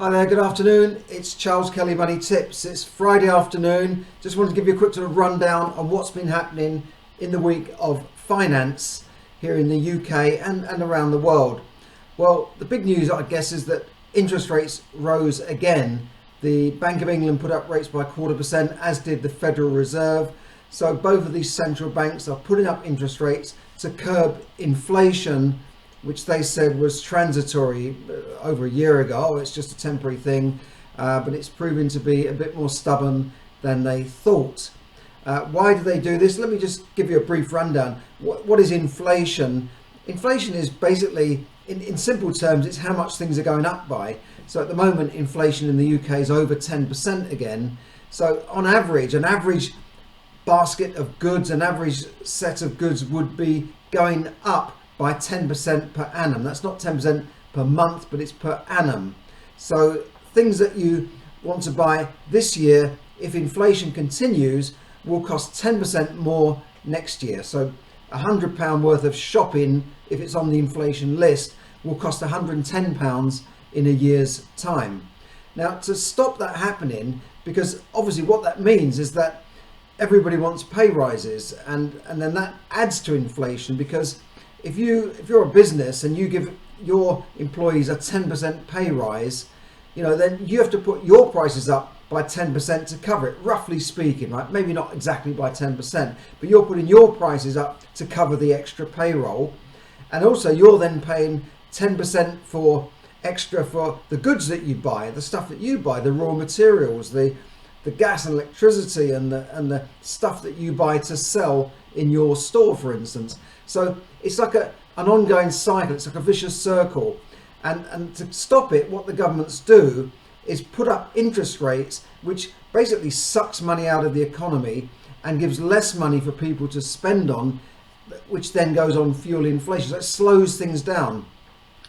Hi there, good afternoon. It's Charles Kelly Money Tips. It's Friday afternoon. Just wanted to give you a quick sort of rundown on what's been happening in the week of finance here in the UK and around the world. Well, the big news, I guess, is that interest rates rose again. The Bank of England put up rates by 0.25%, as did the Federal Reserve. So both of these central banks are putting up interest rates to curb inflation, which they said was transitory over a year ago. It's just a temporary thing, but it's proven to be a bit more stubborn than they thought. Why do they do this? Let me just give you a brief rundown. What is inflation? Inflation is basically, in simple terms, it's how much things are going up by. So at the moment, inflation in the UK is over 10% again. So on average, an average basket of goods, an average set of goods would be going up by 10% per annum. That's not 10% per month, but it's per annum. So things that you want to buy this year, if inflation continues, will cost 10% more next year. So £100 worth of shopping, if it's on the inflation list, will cost £110 in a year's time. Now, to stop that happening, because obviously what that means is that everybody wants pay rises, and then that adds to inflation, because if you're a business and you give your employees a 10% pay rise, then you have to put your prices up by 10% to cover it, roughly speaking, right? Maybe not exactly by 10%, but you're putting your prices up to cover the extra payroll. And also you're then paying 10% for extra for the goods that you buy, the stuff that you buy, the raw materials, the gas and electricity and the stuff that you buy to sell in your store, for instance. So it's like an ongoing cycle. It's like a vicious circle. And to stop it, what the governments do is put up interest rates, which basically sucks money out of the economy and gives less money for people to spend on, which then goes on fueling inflation. So it slows things down.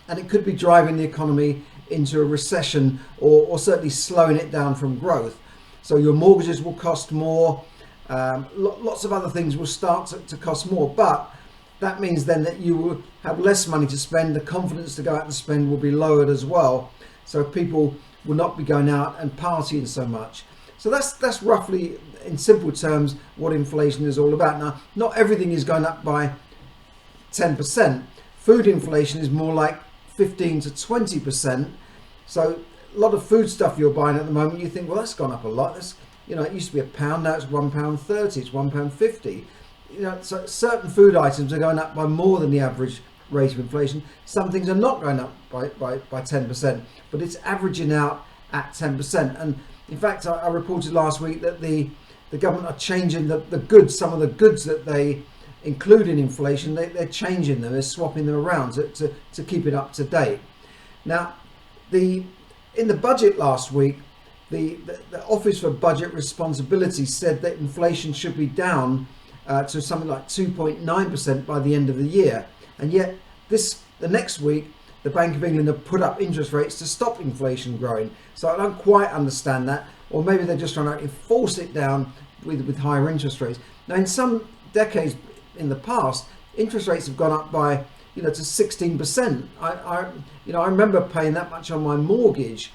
And it could be driving the economy into a recession or certainly slowing it down from growth. So your mortgages will cost more. Lots of other things will start to cost more. But that means then that you will have less money to spend. The confidence to go out and spend will be lowered as well. So people will not be going out and partying so much. So that's roughly, in simple terms, what inflation is all about. Now, not everything is going up by 10%. Food inflation is more like 15 to 20%. So a lot of food stuff you're buying at the moment, you think, well, that's gone up a lot. That's, it used to be £1, now it's £1.30, it's £1.50. So certain food items are going up by more than the average rate of inflation. Some things are not going up by 10%, but it's averaging out at 10%. And in fact, I reported last week that the government are changing the goods, some of the goods that they include in inflation, they're changing them, they're swapping them around to keep it up to date. Now, in the budget last week, the Office for Budget Responsibility said that inflation should be down to something like 2.9% by the end of the year. And yet the next week, the Bank of England have put up interest rates to stop inflation growing. So I don't quite understand that. Or maybe they're just trying to force it down with higher interest rates. Now, in some decades in the past, interest rates have gone up by to 16%. I remember paying that much on my mortgage.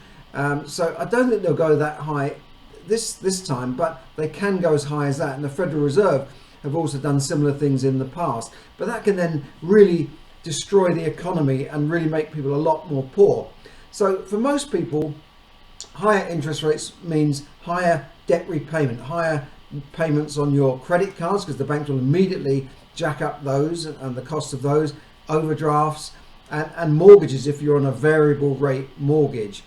So I don't think they'll go that high this time, but they can go as high as that. And the Federal Reserve have also done similar things in the past. But that can then really destroy the economy and really make people a lot more poor. So for most people, higher interest rates means higher debt repayment, higher payments on your credit cards, because the bank will immediately jack up those and the cost of those, overdrafts and mortgages if you're on a variable rate mortgage.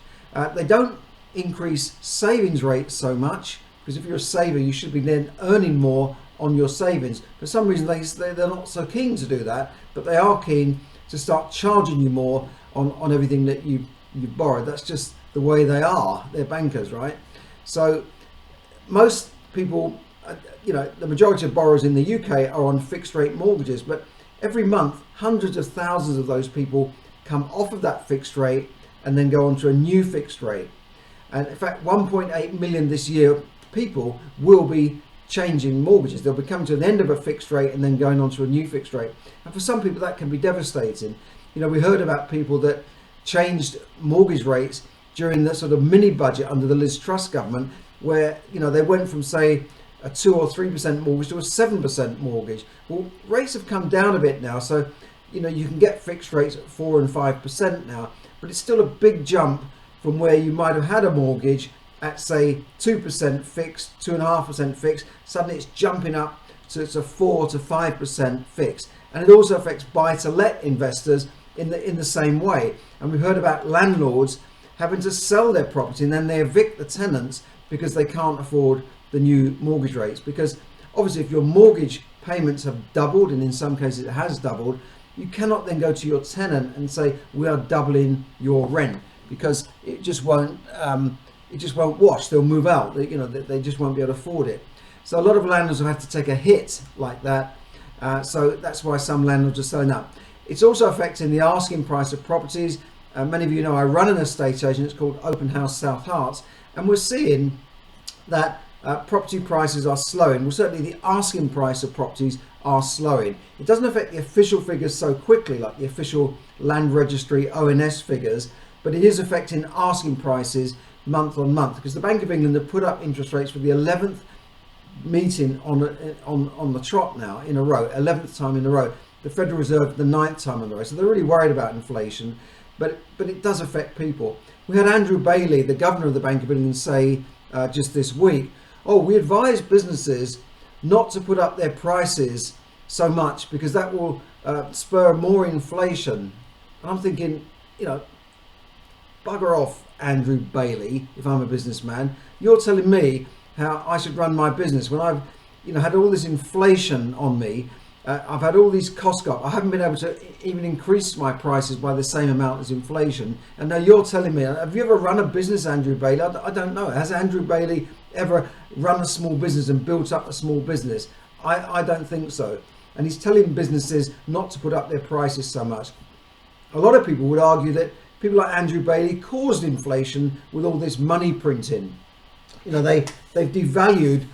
They don't increase savings rates so much, because if you're a saver, you should be then earning more on your savings. For some reason, they're not so keen to do that, but they are keen to start charging you more on everything that you borrow. That's just the way they are. They're bankers, right? So most people, the majority of borrowers in the UK are on fixed rate mortgages, but every month, hundreds of thousands of those people come off of that fixed rate and then go on to a new fixed rate. And in fact, 1.8 million this year people will be changing mortgages. They'll be coming to the end of a fixed rate and then going on to a new fixed rate. And for some people that can be devastating. We heard about people that changed mortgage rates during the sort of mini budget under the Liz Truss government, where they went from, say, a 2 or 3% mortgage to a 7% mortgage. Well, rates have come down a bit now, so you can get fixed rates at 4 and 5% now, but it's still a big jump from where you might have had a mortgage at, say, 2% fixed, 2.5% fixed. Suddenly it's jumping up to 4 to 5% fixed. And it also affects buy-to-let investors in the same way. And we've heard about landlords having to sell their property and then they evict the tenants because they can't afford the new mortgage rates. Because obviously if your mortgage payments have doubled, and in some cases it has doubled, you cannot then go to your tenant and say, we are doubling your rent, because it just won't wash. They'll move out. They just won't be able to afford it. So a lot of landlords have had to take a hit like that. So that's why some landlords are selling up. It's also affecting the asking price of properties. Many of you know I run an estate agent. It's called Open House South Hearts, and we're seeing that property prices are slowing. Well, certainly the asking price of properties are slowing. It doesn't affect the official figures so quickly, like the official Land Registry ONS figures, but it is affecting asking prices month on month, because the Bank of England have put up interest rates for the 11th meeting on the trot now in a row, 11th time in a row. The Federal Reserve the 9th time in a row. So they're really worried about inflation, but it does affect people. We had Andrew Bailey, the governor of the Bank of England, say just this week, we advise businesses not to put up their prices so much because that will spur more inflation. And I'm thinking, bugger off, Andrew Bailey. If I'm a businessman, you're telling me how I should run my business when I've had all this inflation on me. I've had all these costs go up. I haven't been able to even increase my prices by the same amount as inflation. And now you're telling me, have you ever run a business, Andrew Bailey? I don't know. Has Andrew Bailey ever run a small business and built up a small business? I don't think so. And he's telling businesses not to put up their prices so much. A lot of people would argue that people like Andrew Bailey caused inflation with all this money printing. They've devalued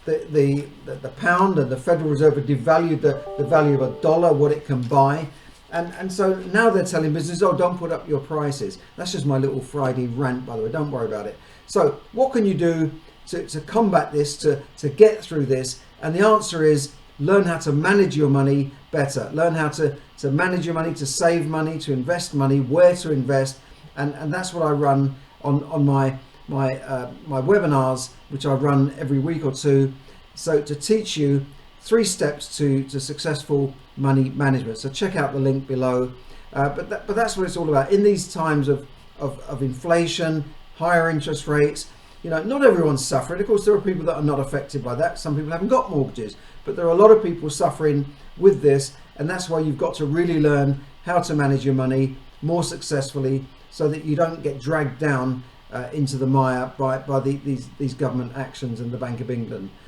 the pound, and the Federal Reserve have devalued the value of a dollar, what it can buy. And so now they're telling businesses, don't put up your prices. That's just my little Friday rant, by the way. Don't worry about it. So what can you do to combat this, to get through this? And the answer is learn how to manage your money better. Learn how to manage your money, to save money, to invest money, where to invest. And that's what I run on my webinars, which I run every week or two. So to teach you 3 steps to successful money management. So check out the link below. But that's what it's all about. In these times of inflation, higher interest rates, not everyone's suffering. Of course, there are people that are not affected by that. Some people haven't got mortgages, but there are a lot of people suffering with this. And that's why you've got to really learn how to manage your money more successfully, so that you don't get dragged down into the mire by these government actions and the Bank of England.